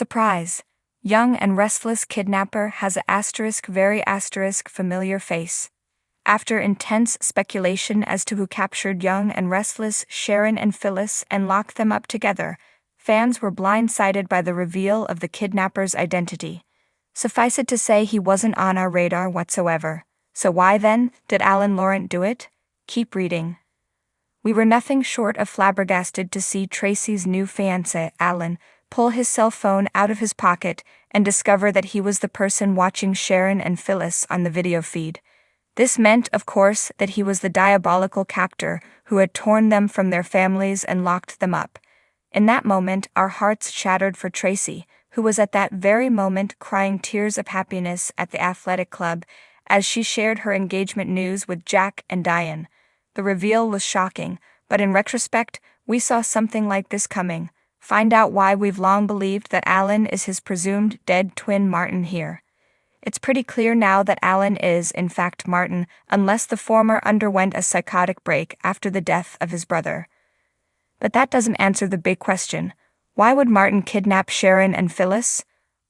Surprise! Young and Restless Kidnapper has a very familiar face. After intense speculation as to who captured Young and Restless, Sharon and Phyllis, and locked them up together, fans were blindsided by the reveal of the kidnapper's identity. Suffice it to say, he wasn't on our radar whatsoever. So why then did Alan Laurent do it? Keep reading. We were nothing short of flabbergasted to see Tracy's new fiancé, Alan, pull his cell phone out of his pocket and discover that he was the person watching Sharon and Phyllis on the video feed. This meant, of course, that he was the diabolical captor who had torn them from their families and locked them up. In that moment, our hearts shattered for Tracy, who was at that very moment crying tears of happiness at the athletic club as she shared her engagement news with Jack and Diane. The reveal was shocking, but in retrospect, we saw something like this coming. Find out why we've long believed that Alan is his presumed dead twin Martin here. It's pretty clear now that Alan is, in fact, Martin, unless the former underwent a psychotic break after the death of his brother. But that doesn't answer the big question. Why would Martin kidnap Sharon and Phyllis?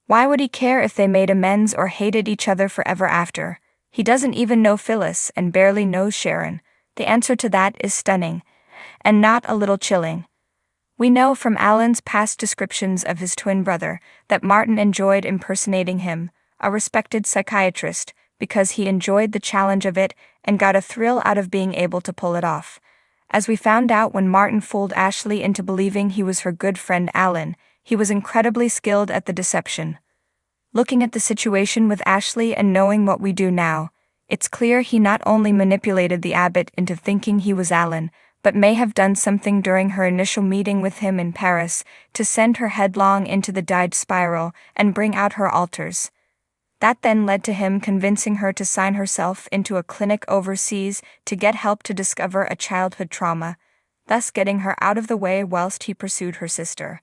Why would he care if they made amends or hated each other forever after? He doesn't even know Phyllis and barely knows Sharon. The answer to that is stunning, and not a little chilling. We know from Alan's past descriptions of his twin brother that Martin enjoyed impersonating him, a respected psychiatrist, because he enjoyed the challenge of it and got a thrill out of being able to pull it off. As we found out when Martin fooled Ashley into believing he was her good friend Alan, he was incredibly skilled at the deception. Looking at the situation with Ashley and knowing what we do now, it's clear he not only manipulated the abbot into thinking he was Alan, but may have done something during her initial meeting with him in Paris to send her headlong into the dyed spiral and bring out her alters. That then led to him convincing her to sign herself into a clinic overseas to get help to discover a childhood trauma, thus getting her out of the way whilst he pursued her sister.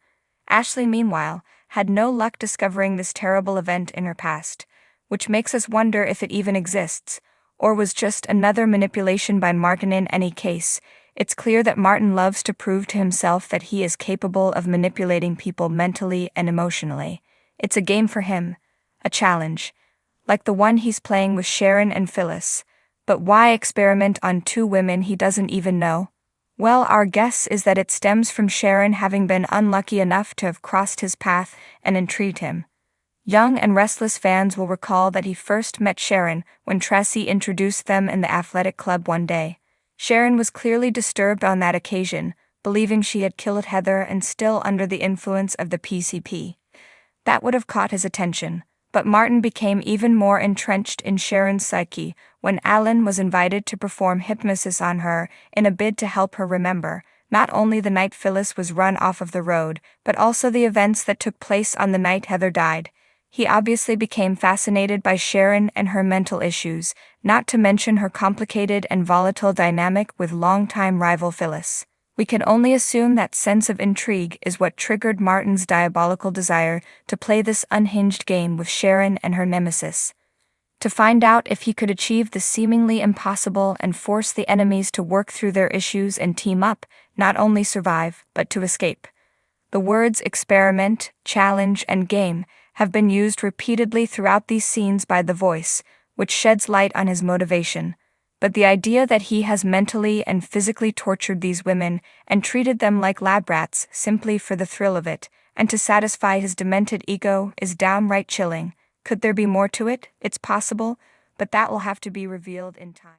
Ashley, meanwhile, had no luck discovering this terrible event in her past, which makes us wonder if it even exists, or was just another manipulation by Martin. In any case, it's clear that Martin loves to prove to himself that he is capable of manipulating people mentally and emotionally. It's a game for him, a challenge, like the one he's playing with Sharon and Phyllis. But why experiment on two women he doesn't even know? Well, our guess is that it stems from Sharon having been unlucky enough to have crossed his path and intrigued him. Young and Restless fans will recall that he first met Sharon when Tracy introduced them in the athletic club one day. Sharon was clearly disturbed on that occasion, believing she had killed Heather and still under the influence of the PCP. That would have caught his attention, but Martin became even more entrenched in Sharon's psyche when Alan was invited to perform hypnosis on her in a bid to help her remember not only the night Phyllis was run off of the road, but also the events that took place on the night Heather died. He obviously became fascinated by Sharon and her mental issues, not to mention her complicated and volatile dynamic with longtime rival Phyllis. We can only assume that sense of intrigue is what triggered Martin's diabolical desire to play this unhinged game with Sharon and her nemesis. To find out if he could achieve the seemingly impossible and force the enemies to work through their issues and team up, not only survive, but to escape. The words experiment, challenge, and game have been used repeatedly throughout these scenes by The Voice, which sheds light on his motivation. But the idea that he has mentally and physically tortured these women and treated them like lab rats simply for the thrill of it, and to satisfy his demented ego, is downright chilling. Could there be more to it? It's possible, but that will have to be revealed in time.